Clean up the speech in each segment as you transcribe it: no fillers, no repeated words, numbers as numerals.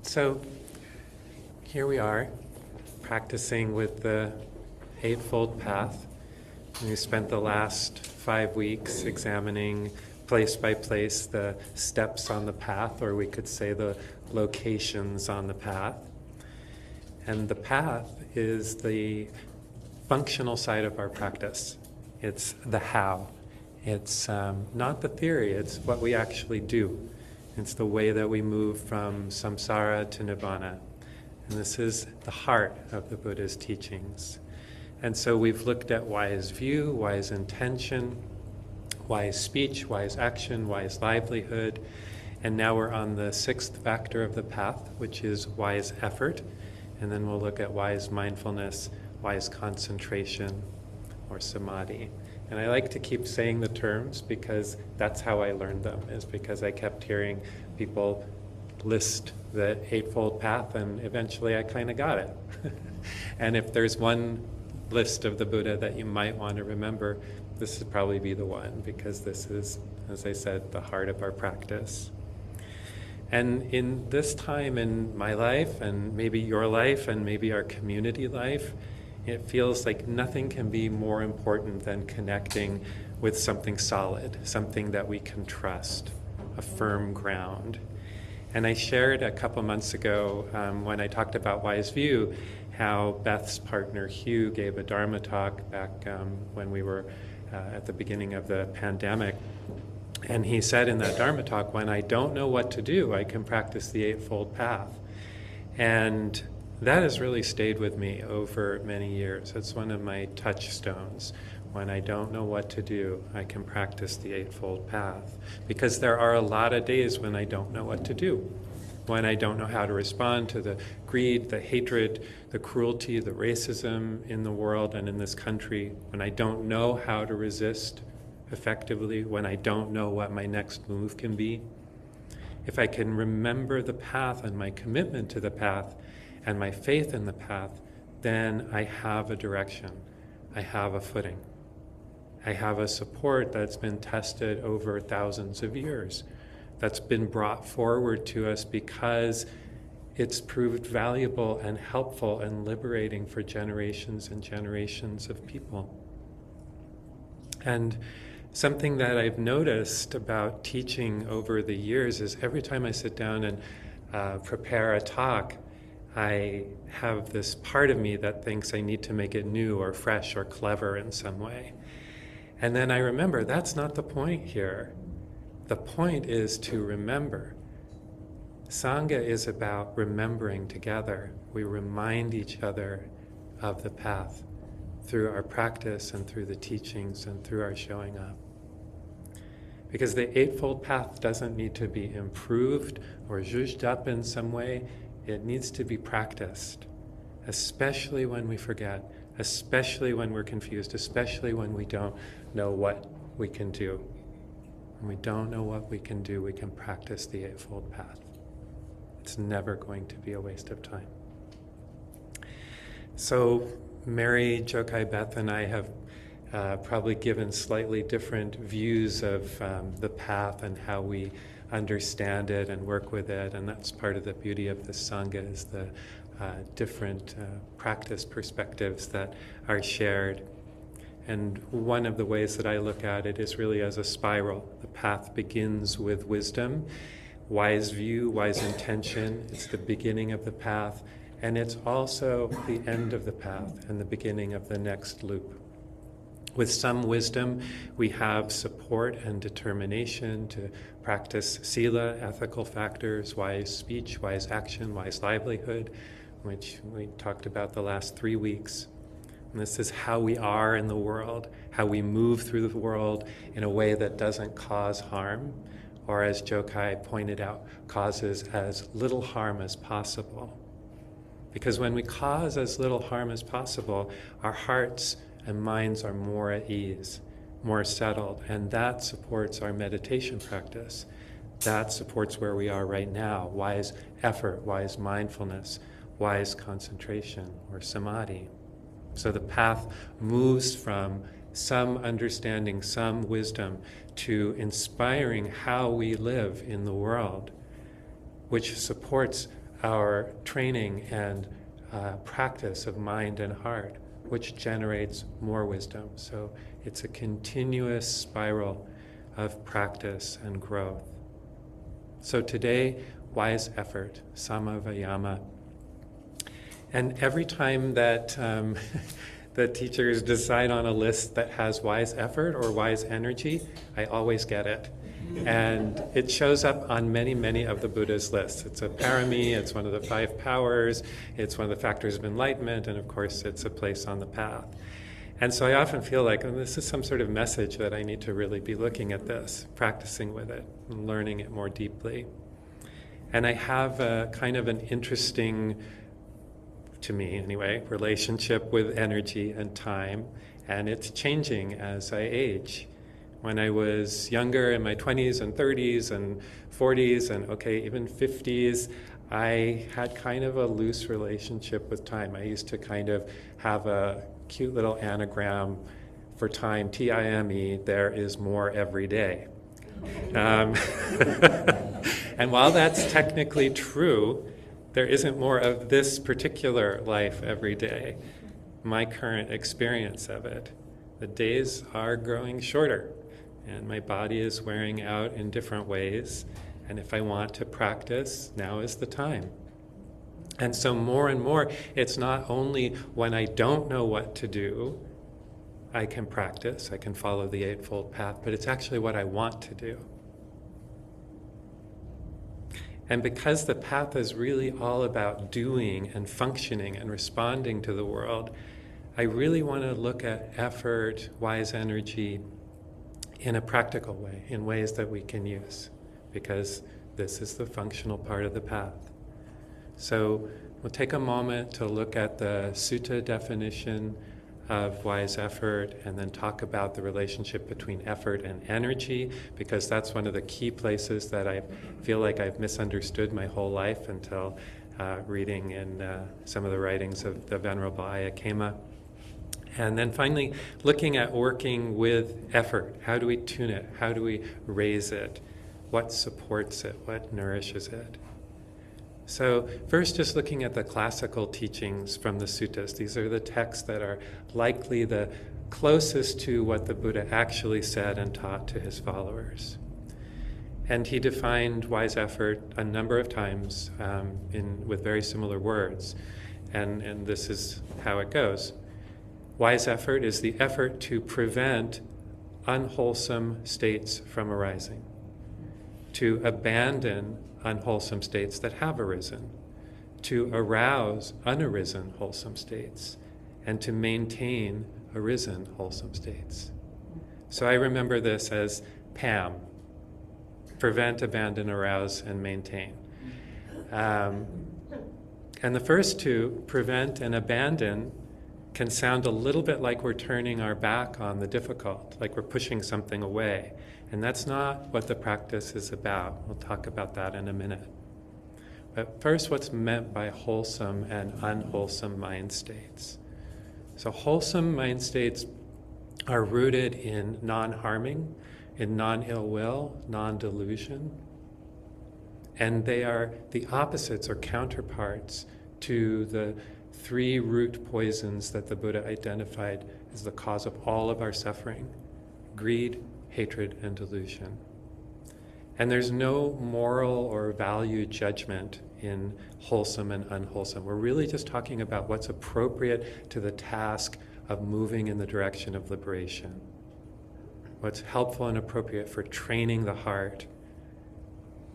So here we are, practicing with the Eightfold Path. We spent the last 5 weeks examining place by place the steps on the path, or we could say the locations on the path. And the path is the functional side of our practice. It's the how. It's not the theory, it's what we actually do. It's the way that we move from samsara to nirvana. And this is the heart of the Buddha's teachings. And so we've looked at wise view, wise intention, wise speech, wise action, wise livelihood. And now we're on the 6th factor of the path, which is wise effort. And then we'll look at wise mindfulness, wise concentration, or samadhi. And I like to keep saying the terms because that's how I learned them, is because I kept hearing people list the Eightfold Path, and eventually I kind of got it. And if there's one list of the Buddha that you might want to remember, this would probably be the one, because this is, as I said, the heart of our practice. And in this time in my life, and maybe your life, and maybe our community life, it feels like nothing can be more important than connecting with something solid, something that we can trust, a firm ground. And I shared a couple months ago when I talked about wise view, how Beth's partner Hugh gave a Dharma talk back when we were at the beginning of the pandemic. And he said in that Dharma talk, when I don't know what to do, I can practice the Eightfold Path. And that has really stayed with me over many years. It's one of my touchstones. When I don't know what to do, I can practice the Eightfold Path. Because there are a lot of days when I don't know what to do. When I don't know how to respond to the greed, the hatred, the cruelty, the racism in the world and in this country. When I don't know how to resist effectively. When I don't know what my next move can be. If I can remember the path and my commitment to the path, and my faith in the path, then I have a direction. I have a footing. I have a support that's been tested over thousands of years, that's been brought forward to us because it's proved valuable and helpful and liberating for generations and generations of people. And something that I've noticed about teaching over the years is every time I sit down and prepare a talk, I have this part of me that thinks I need to make it new or fresh or clever in some way. And then I remember that's not the point here. The point is to remember. Sangha is about remembering together. We remind each other of the path through our practice and through the teachings and through our showing up. Because the Eightfold Path doesn't need to be improved or zhuzhed up in some way. It needs to be practiced, especially when we forget, especially when we're confused, especially when we don't know what we can do. When we don't know what we can do, we can practice the Eightfold Path. It's never going to be a waste of time. So Mary, Jokai, Beth, and I have probably given slightly different views of the path and how we understand it and work with it, and that's part of the beauty of the Sangha, is the different practice perspectives that are shared. And one of the ways that I look at it is really as a spiral. The path begins with wisdom, wise view, wise intention. It's the beginning of the path, and it's also the end of the path and the beginning of the next loop. With some wisdom, we have support and determination to practice sila, ethical factors, wise speech, wise action, wise livelihood, which we talked about the last 3 weeks. And this is how we are in the world, how we move through the world in a way that doesn't cause harm, or as Jokai pointed out, causes as little harm as possible. Because when we cause as little harm as possible, our hearts and minds are more at ease, more settled, and that supports our meditation practice. That supports where we are right now, wise effort, wise mindfulness, wise concentration, or samadhi. So the path moves from some understanding, some wisdom, to inspiring how we live in the world which supports our training and practice of mind and heart, which generates more wisdom. So it's a continuous spiral of practice and growth. So today, wise effort, samavayama. And every time that the teachers decide on a list that has wise effort or wise energy, I always get it. And it shows up on many, many of the Buddha's lists. It's a parami, it's one of the 5 powers, it's one of the factors of enlightenment, and of course it's a place on the path. And so I often feel like this is some sort of message that I need to really be looking at this, practicing with it, and learning it more deeply. And I have a kind of an interesting, to me anyway, relationship with energy and time, and it's changing as I age. When I was younger, in my 20s and 30s and 40s and even 50s, I had kind of a loose relationship with time. I used to kind of have a cute little anagram for time, T-I-M-E, there is more every day. And while that's technically true, there isn't more of this particular life every day. My current experience of it, the days are growing shorter, and my body is wearing out in different ways. And if I want to practice, now is the time. And so more and more, it's not only when I don't know what to do, I can practice, I can follow the Eightfold Path, but it's actually what I want to do. And because the path is really all about doing and functioning and responding to the world, I really want to look at effort, wise energy, in a practical way, in ways that we can use, because this is the functional part of the path. So we'll take a moment to look at the sutta definition of wise effort, and then talk about the relationship between effort and energy, because that's one of the key places that I feel like I've misunderstood my whole life until reading in some of the writings of the Venerable Ayya Khema. And then finally, looking at working with effort. How do we tune it? How do we raise it? What supports it? What nourishes it? So first, just looking at the classical teachings from the suttas. These are the texts that are likely the closest to what the Buddha actually said and taught to his followers. And he defined wise effort a number of times with very similar words. And this is how it goes. Wise effort is the effort to prevent unwholesome states from arising, to abandon unwholesome states that have arisen, to arouse unarisen wholesome states, and to maintain arisen wholesome states. So I remember this as PAM, prevent, abandon, arouse, and maintain. And the first two, prevent and abandon, can sound a little bit like we're turning our back on the difficult, like we're pushing something away. And that's not what the practice is about. We'll talk about that in a minute. But first, what's meant by wholesome and unwholesome mind states. So wholesome mind states are rooted in non-harming, in non-ill will, non-delusion. And they are the opposites or counterparts to the 3 root poisons that the Buddha identified as the cause of all of our suffering: greed, hatred, and delusion. And there's no moral or value judgment in wholesome and unwholesome. We're really just talking about what's appropriate to the task of moving in the direction of liberation. What's helpful and appropriate for training the heart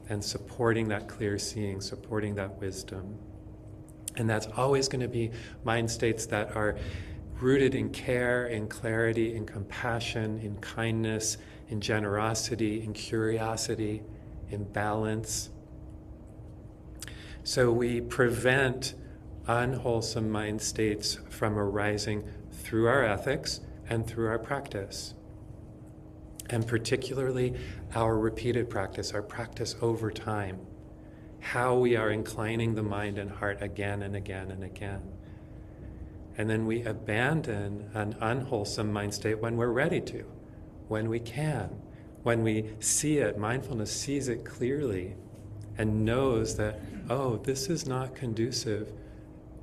and supporting that clear seeing, supporting that wisdom. And that's always going to be mind states that are rooted in care, in clarity, in compassion, in kindness, in generosity, in curiosity, in balance. So we prevent unwholesome mind states from arising through our ethics and through our practice. And particularly our repeated practice, our practice over time. How we are inclining the mind and heart again and again and again. And then we abandon an unwholesome mind state when we're ready to, when we can, when we see it, mindfulness sees it clearly, and knows that, oh, this is not conducive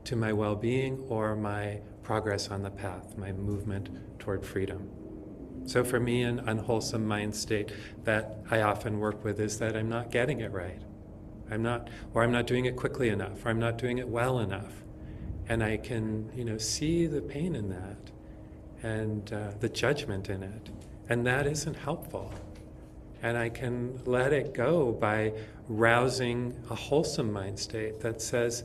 to my well-being or my progress on the path, my movement toward freedom. So for me, an unwholesome mind state that I often work with is that I'm not getting it right. I'm not doing it quickly enough, or I'm not doing it well enough. And I can, see the pain in that and the judgment in it. And that isn't helpful. And I can let it go by rousing a wholesome mind state that says,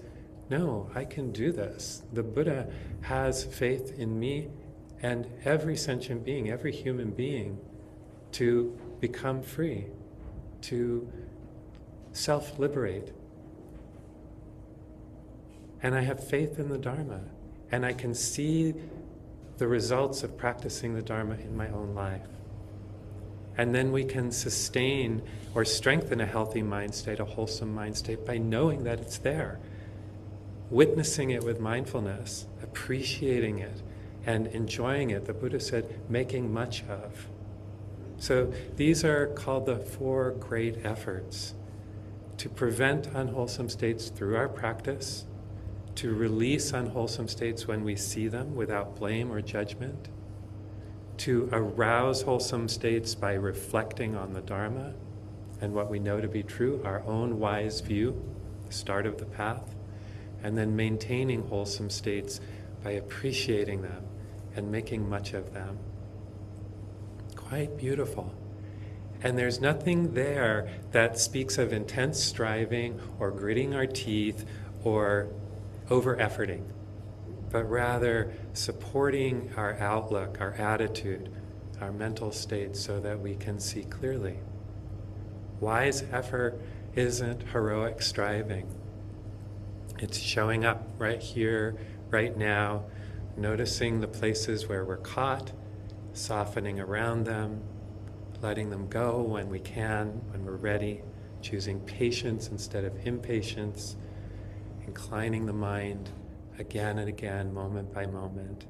no, I can do this. The Buddha has faith in me and every sentient being, every human being, to become free, to self-liberate. And I have faith in the Dharma, and I can see the results of practicing the Dharma in my own life. And then we can sustain or strengthen a healthy mind state, a wholesome mind state, by knowing that it's there, witnessing it with mindfulness, appreciating it, and enjoying it. The Buddha said, making much of. So these are called the 4 great efforts: to prevent unwholesome states through our practice, to release unwholesome states when we see them without blame or judgment, to arouse wholesome states by reflecting on the Dharma and what we know to be true, our own wise view, the start of the path, and then maintaining wholesome states by appreciating them and making much of them. Quite beautiful. And there's nothing there that speaks of intense striving or gritting our teeth or over-efforting, but rather supporting our outlook, our attitude, our mental state so that we can see clearly. Wise effort isn't heroic striving. It's showing up right here, right now, noticing the places where we're caught, softening around them, letting them go when we can, when we're ready, choosing patience instead of impatience, inclining the mind again and again, moment by moment,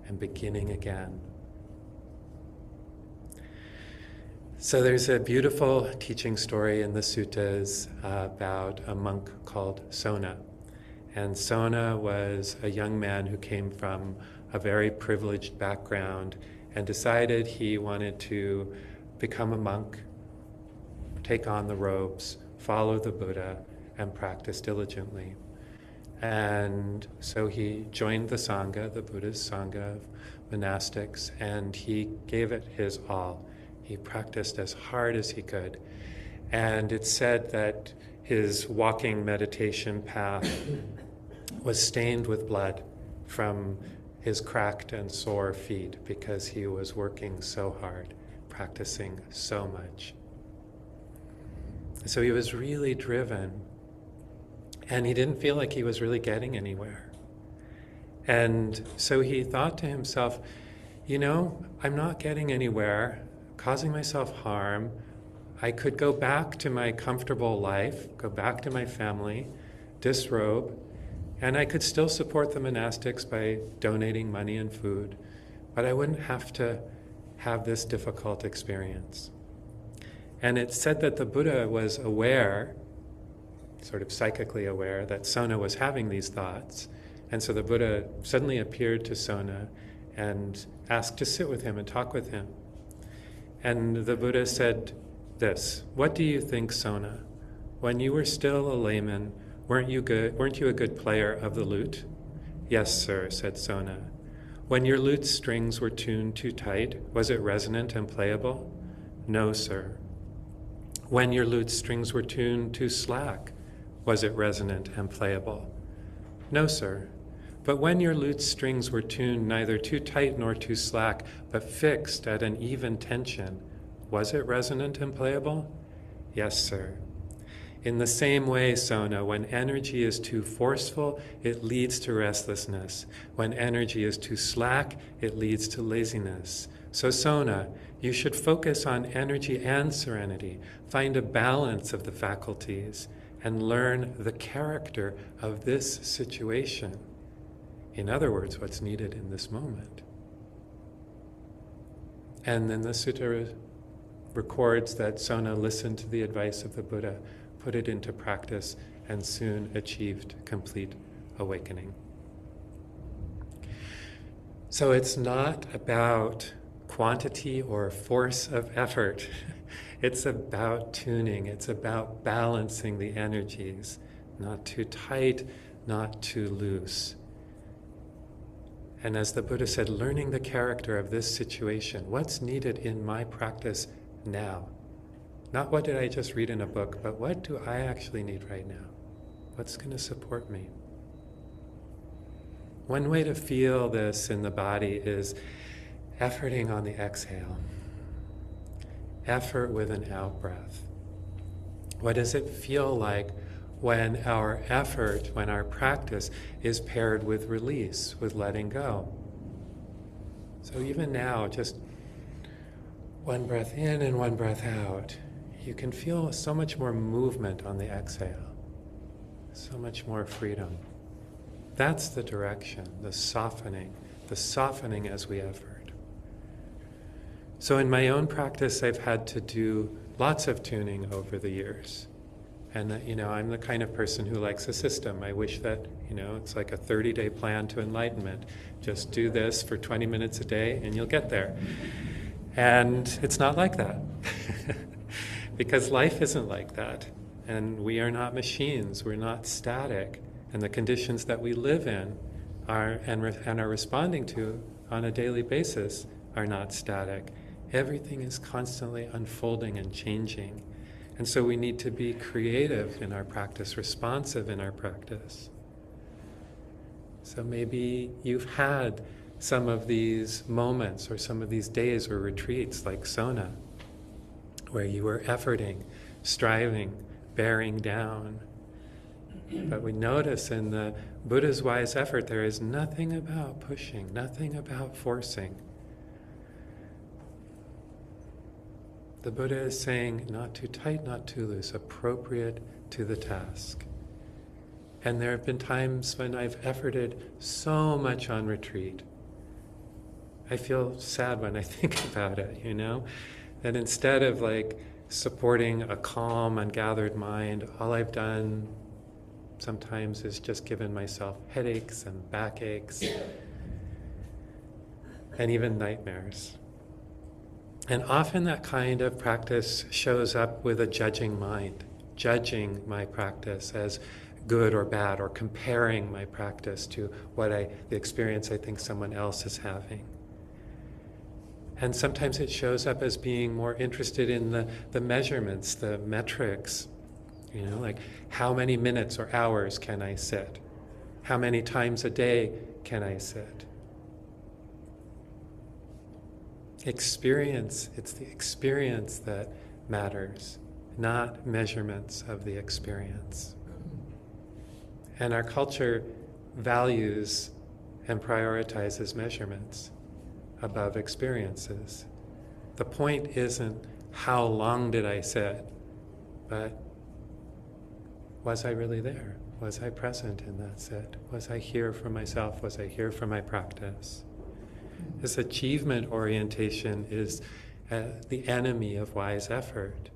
and beginning again. So there's a beautiful teaching story in the suttas about a monk called Sona. And Sona was a young man who came from a very privileged background and decided he wanted to become a monk, take on the robes, follow the Buddha, and practice diligently. And so he joined the sangha, the Buddha's sangha of monastics, and he gave it his all. He practiced as hard as he could. And it's said that his walking meditation path was stained with blood from his cracked and sore feet because he was working so hard, practicing so much. So he was really driven, and he didn't feel like he was really getting anywhere. And so he thought to himself, I'm not getting anywhere, causing myself harm. I could go back to my comfortable life, go back to my family, disrobe, and I could still support the monastics by donating money and food, but I wouldn't have to have this difficult experience. And it's said that the Buddha was aware, sort of psychically aware, that Sona was having these thoughts. And so the Buddha suddenly appeared to Sona and asked to sit with him and talk with him. And the Buddha said this, "What do you think, Sona? When you were still a layman, weren't you a good player of the lute?" "Yes, sir," said Sona. "When your lute's strings were tuned too tight, was it resonant and playable?" "No, sir." "When your lute's strings were tuned too slack, was it resonant and playable?" "No, sir." "But when your lute's strings were tuned neither too tight nor too slack, but fixed at an even tension, was it resonant and playable?" "Yes, sir." "In the same way, Sona, when energy is too forceful, it leads to restlessness. When energy is too slack, it leads to laziness. So Sona, you should focus on energy and serenity, find a balance of the faculties, and learn the character of this situation. In other words, what's needed in this moment." And then the sutta records that Sona listened to the advice of the Buddha, put it into practice, and soon achieved complete awakening. So it's not about quantity or force of effort. It's about tuning. It's about balancing the energies, not too tight, not too loose. And as the Buddha said, learning the character of this situation, what's needed in my practice now? Not what did I just read in a book, but what do I actually need right now? What's going to support me? One way to feel this in the body is efforting on the exhale. Effort with an out-breath. What does it feel like when our effort, when our practice is paired with release, with letting go? So even now, just one breath in and one breath out, you can feel so much more movement on the exhale, so much more freedom. That's the direction, the softening as we effort. So in my own practice, I've had to do lots of tuning over the years. And I'm the kind of person who likes a system. I wish that, it's like a 30-day plan to enlightenment. Just do this for 20 minutes a day and you'll get there. And it's not like that. Because life isn't like that. And we are not machines. We're not static. And the conditions that we live in are responding to on a daily basis are not static. Everything is constantly unfolding and changing. And so we need to be creative in our practice, responsive in our practice. So maybe you've had some of these moments or some of these days or retreats like Sona, where you were efforting, striving, bearing down. But we notice in the Buddha's wise effort, there is nothing about pushing, nothing about forcing. The Buddha is saying, not too tight, not too loose, appropriate to the task. And there have been times when I've efforted so much on retreat. I feel sad when I think about it, that instead of supporting a calm, ungathered mind, all I've done sometimes is just given myself headaches and backaches and even nightmares. And often that kind of practice shows up with a judging mind, judging my practice as good or bad, or comparing my practice to the experience I think someone else is having. And sometimes it shows up as being more interested in the measurements, the metrics, like how many minutes or hours can I sit? How many times a day can I sit? Experience, it's the experience that matters, not measurements of the experience. And our culture values and prioritizes measurements above experiences. The point isn't how long did I sit, but was I really there? Was I present in that sit? Was I here for myself? Was I here for my practice? This achievement orientation is the enemy of wise effort.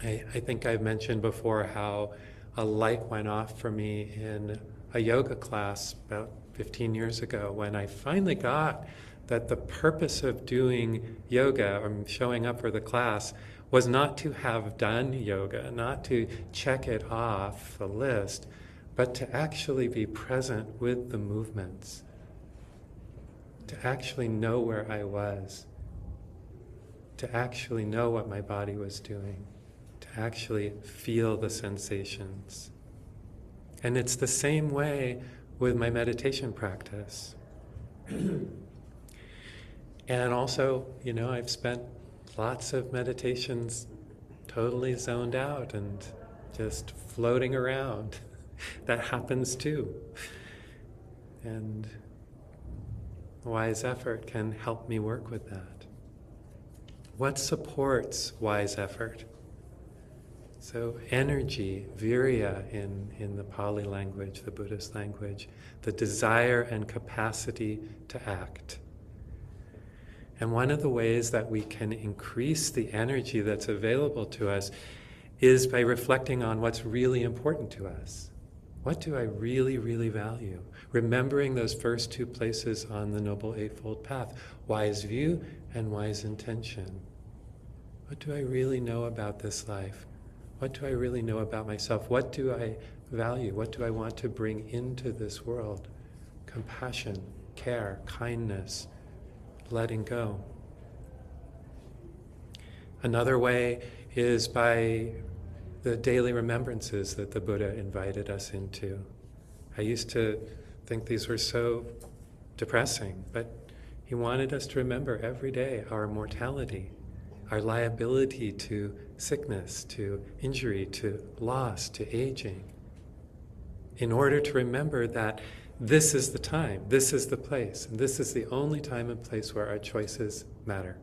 I think I've mentioned before how a light went off for me in a yoga class about 15 years ago when I finally got that the purpose of doing yoga or showing up for the class was not to have done yoga, not to check it off the list, but to actually be present with the movements, to actually know where I was, to actually know what my body was doing, to actually feel the sensations. And it's the same way with my meditation practice. And also, I've spent lots of meditations totally zoned out and just floating around. That happens too. And wise effort can help me work with that. What supports wise effort? So energy, virya in the Pali language, the Buddhist language, the desire and capacity to act. And one of the ways that we can increase the energy that's available to us is by reflecting on what's really important to us. What do I really, really value? Remembering those first two places on the Noble Eightfold Path, wise view and wise intention. What do I really know about this life? What do I really know about myself? What do I value? What do I want to bring into this world? Compassion, care, kindness, letting go. Another way is by the daily remembrances that the Buddha invited us into. I used to think these were so depressing, but he wanted us to remember every day our mortality, our liability to sickness, to injury, to loss, to aging, in order to remember that this is the time, this is the place, and this is the only time and place where our choices matter.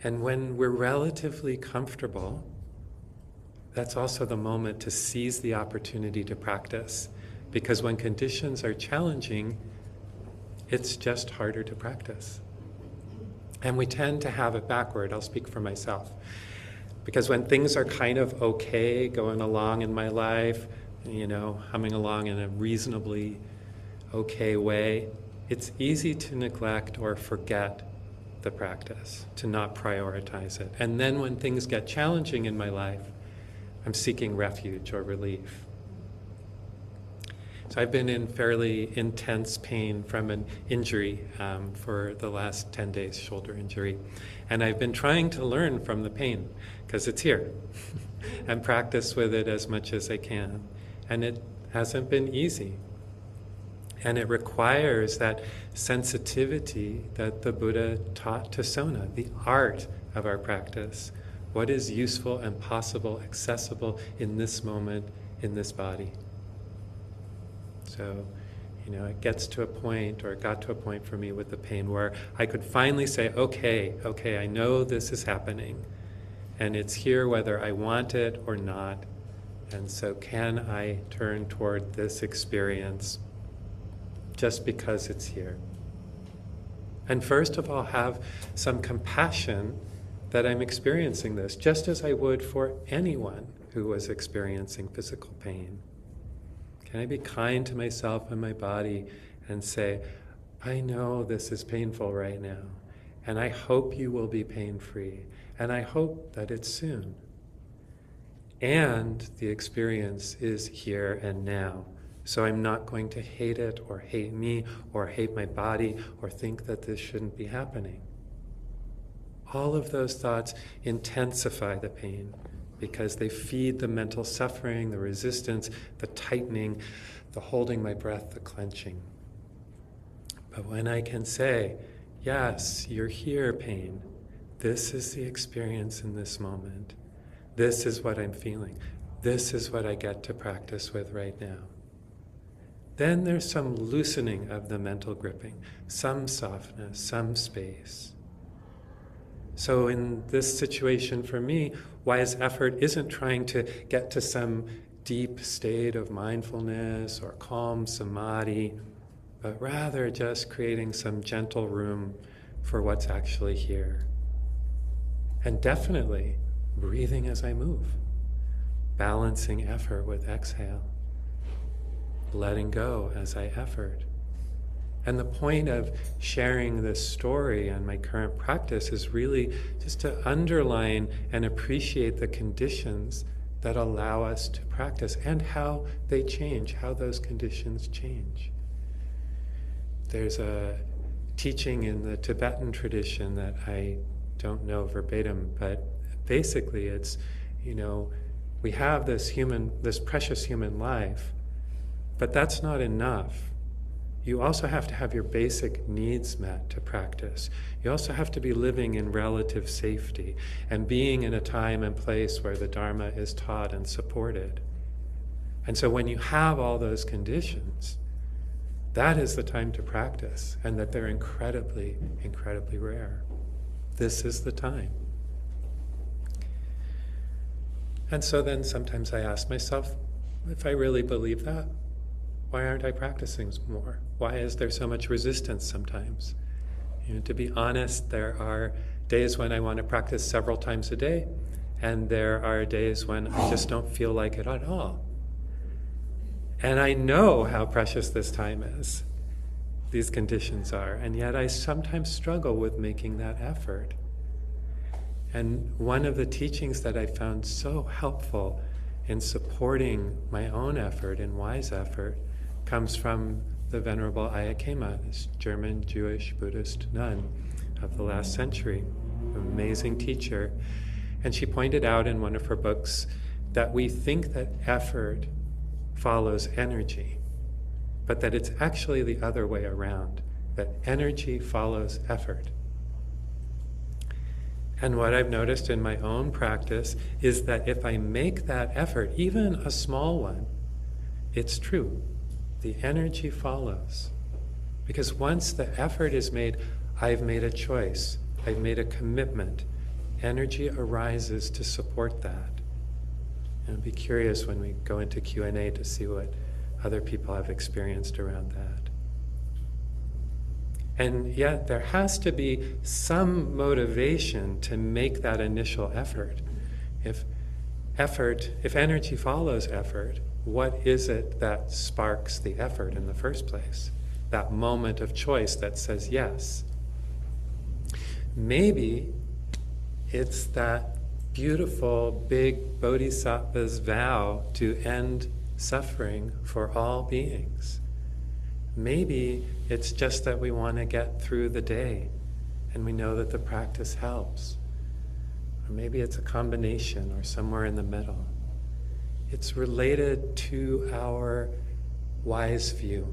And when we're relatively comfortable, that's also the moment to seize the opportunity to practice. Because when conditions are challenging, it's just harder to practice. And we tend to have it backward. I'll speak for myself. Because when things are kind of okay going along in my life, humming along in a reasonably okay way, it's easy to neglect or forget the practice, to not prioritize it. And then when things get challenging in my life, I'm seeking refuge or relief. So I've been in fairly intense pain from an injury for the last 10 days, shoulder injury. And I've been trying to learn from the pain, because it's here, and practice with it as much as I can. And it hasn't been easy. And it requires that sensitivity that the Buddha taught to Sona, the art of our practice. What is useful and possible, accessible in this moment, in this body? So, it gets to a point, or it got to a point for me with the pain where I could finally say, okay, I know this is happening. And it's here whether I want it or not. And so can I turn toward this experience just because it's here? And first of all, have some compassion that I'm experiencing this, just as I would for anyone who was experiencing physical pain. Can I be kind to myself and my body and say, I know this is painful right now, and I hope you will be pain-free, and I hope that it's soon. And the experience is here and now. So I'm not going to hate it or hate me or hate my body or think that this shouldn't be happening. All of those thoughts intensify the pain because they feed the mental suffering, the resistance, the tightening, the holding my breath, the clenching. But when I can say, yes, you're here, pain. This is the experience in this moment. This is what I'm feeling. This is what I get to practice with right now. Then there's some loosening of the mental gripping, some softness, some space. So in this situation for me, wise effort isn't trying to get to some deep state of mindfulness or calm samadhi, but rather just creating some gentle room for what's actually here. And definitely breathing as I move, balancing effort with exhale, letting go as I effort. And the point of sharing this story and my current practice is really just to underline and appreciate the conditions that allow us to practice and how they change, how those conditions change. There's a teaching in the Tibetan tradition that I don't know verbatim, but basically it's, we have this precious human life, but that's not enough. You also have to have your basic needs met to practice. You also have to be living in relative safety and being in a time and place where the Dharma is taught and supported. And so when you have all those conditions, that is the time to practice, and that they're incredibly, incredibly rare. This is the time. And so then sometimes I ask myself, if I really believe that, why aren't I practicing more? Why is there so much resistance sometimes? To be honest, there are days when I want to practice several times a day, and there are days when I just don't feel like it at all. And I know how precious this time is, these conditions are, and yet I sometimes struggle with making that effort. And one of the teachings that I found so helpful in supporting my own effort and wise effort comes from the Venerable Ayakema, this German Jewish Buddhist nun of the last century, an amazing teacher. And she pointed out in one of her books that we think that effort follows energy, but that it's actually the other way around, that energy follows effort. And what I've noticed in my own practice is that if I make that effort, even a small one, it's true. The energy follows. Because once the effort is made, I've made a choice. I've made a commitment. Energy arises to support that. And I'll be curious when we go into Q&A to see what other people have experienced around that. And yet there has to be some motivation to make that initial effort. If energy follows effort, what is it that sparks the effort in the first place? That moment of choice that says yes. Maybe it's that beautiful, big bodhisattva's vow to end suffering for all beings. Maybe it's just that we want to get through the day and we know that the practice helps. Or maybe it's a combination or somewhere in the middle. It's related to our wise view.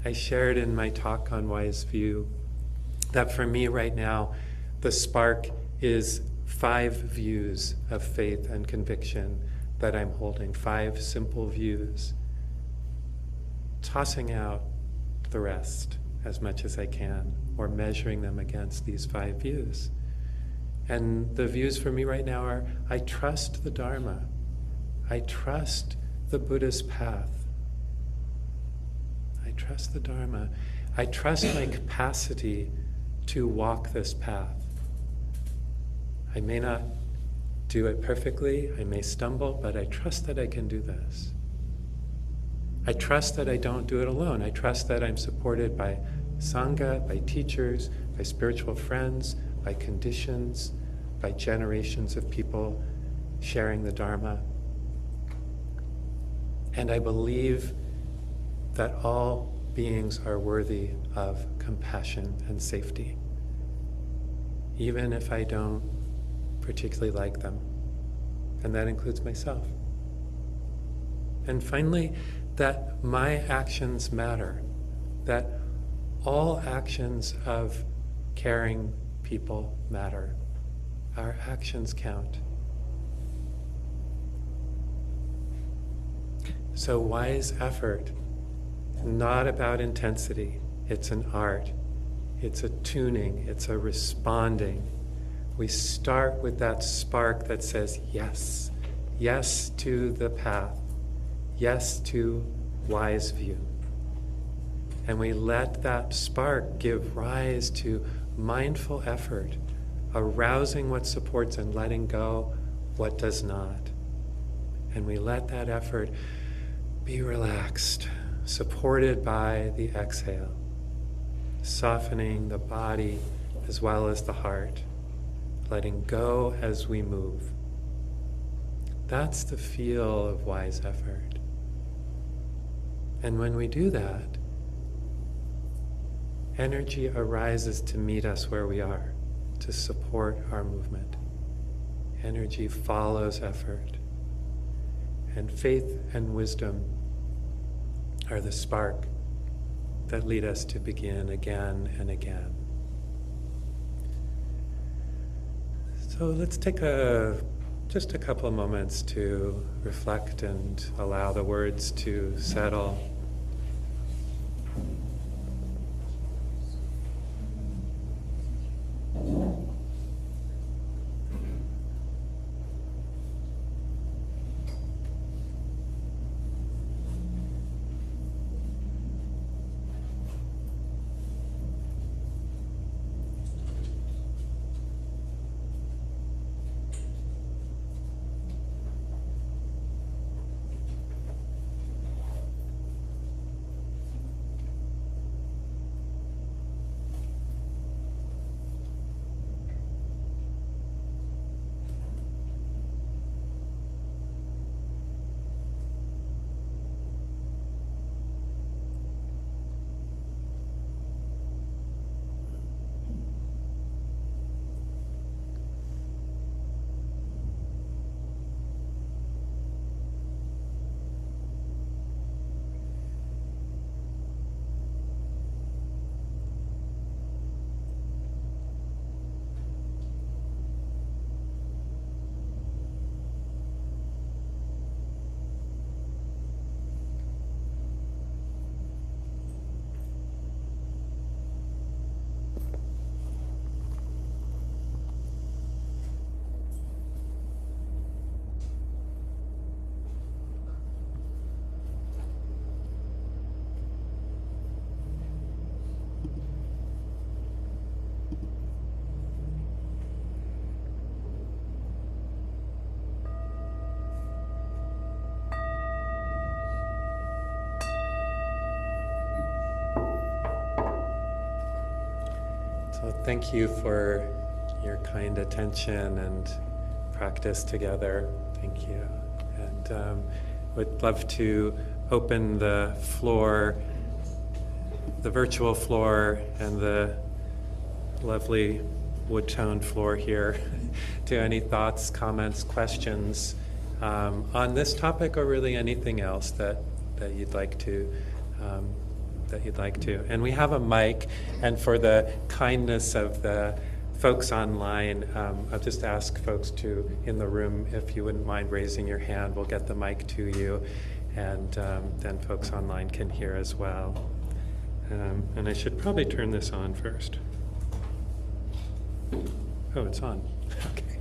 I shared in my talk on wise view that for me right now, the spark is 5 views of faith and conviction that I'm holding, 5 simple views, tossing out the rest as much as I can, or measuring them against these 5 views. And the views for me right now are, I trust the Dharma. I trust the Buddha's path. I trust the Dharma. I trust my capacity to walk this path. I may not do it perfectly, I may stumble, but I trust that I can do this. I trust that I don't do it alone. I trust that I'm supported by sangha, by teachers, by spiritual friends, by conditions, by generations of people sharing the Dharma. And I believe that all beings are worthy of compassion and safety, even if I don't particularly like them. And that includes myself. And finally, that my actions matter, that all actions of caring people matter. Our actions count. So wise effort, not about intensity. It's an art. It's a tuning. It's a responding. We start with that spark that says yes. Yes to the path. Yes to wise view. And we let that spark give rise to mindful effort, arousing what supports and letting go what does not. And we let that effort be relaxed, supported by the exhale, softening the body as well as the heart, letting go as we move. That's the feel of wise effort. And when we do that, energy arises to meet us where we are, to support our movement. Energy follows effort. And faith and wisdom are the spark that lead us to begin again and again. So let's take just a couple of moments to reflect and allow the words to settle. thank you for your kind attention and practice together. Thank you. And would love to open the floor, the virtual floor and the lovely wood-toned floor here to any thoughts, comments, questions on this topic, or really anything else that you'd like to And we have a mic, and for the kindness of the folks online, I'll just ask folks in the room, if you wouldn't mind raising your hand, we'll get the mic to you, and then folks online can hear as well. And I should probably turn this on first. Oh, it's on. Okay.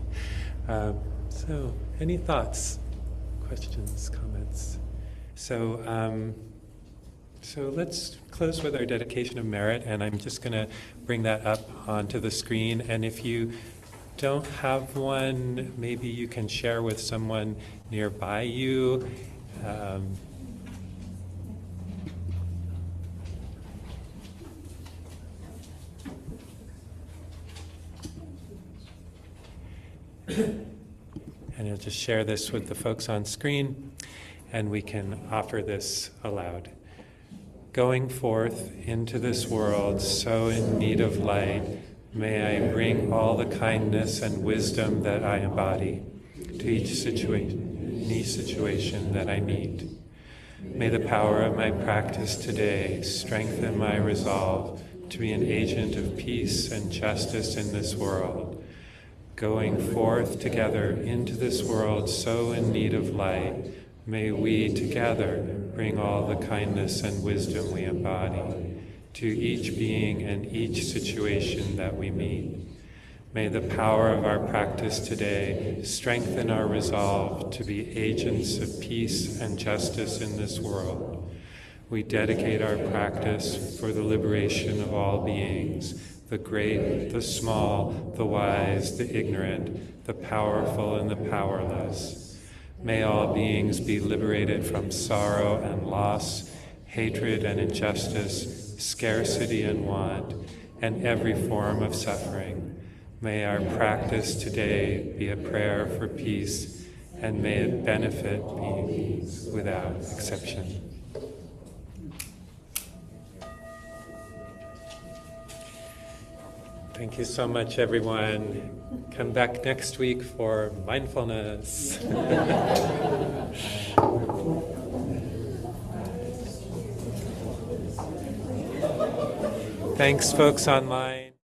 So, any thoughts, questions, comments? So let's close with our dedication of merit, and I'm just going to bring that up onto the screen. And if you don't have one, maybe you can share with someone nearby you. And I'll just share this with the folks on screen, and we can offer this aloud. Going forth into this world so in need of light, may I bring all the kindness and wisdom that I embody to each situation that I meet. May the power of my practice today strengthen my resolve to be an agent of peace and justice in this world. Going forth together into this world so in need of light, may we together bring all the kindness and wisdom we embody to each being and each situation that we meet. May the power of our practice today strengthen our resolve to be agents of peace and justice in this world. We dedicate our practice for the liberation of all beings, the great, the small, the wise, the ignorant, the powerful and the powerless. May all beings be liberated from sorrow and loss, hatred and injustice, scarcity and want, and every form of suffering. May our practice today be a prayer for peace, and may it benefit beings without exception. Thank you so much, everyone. Come back next week for mindfulness. Thanks, folks online.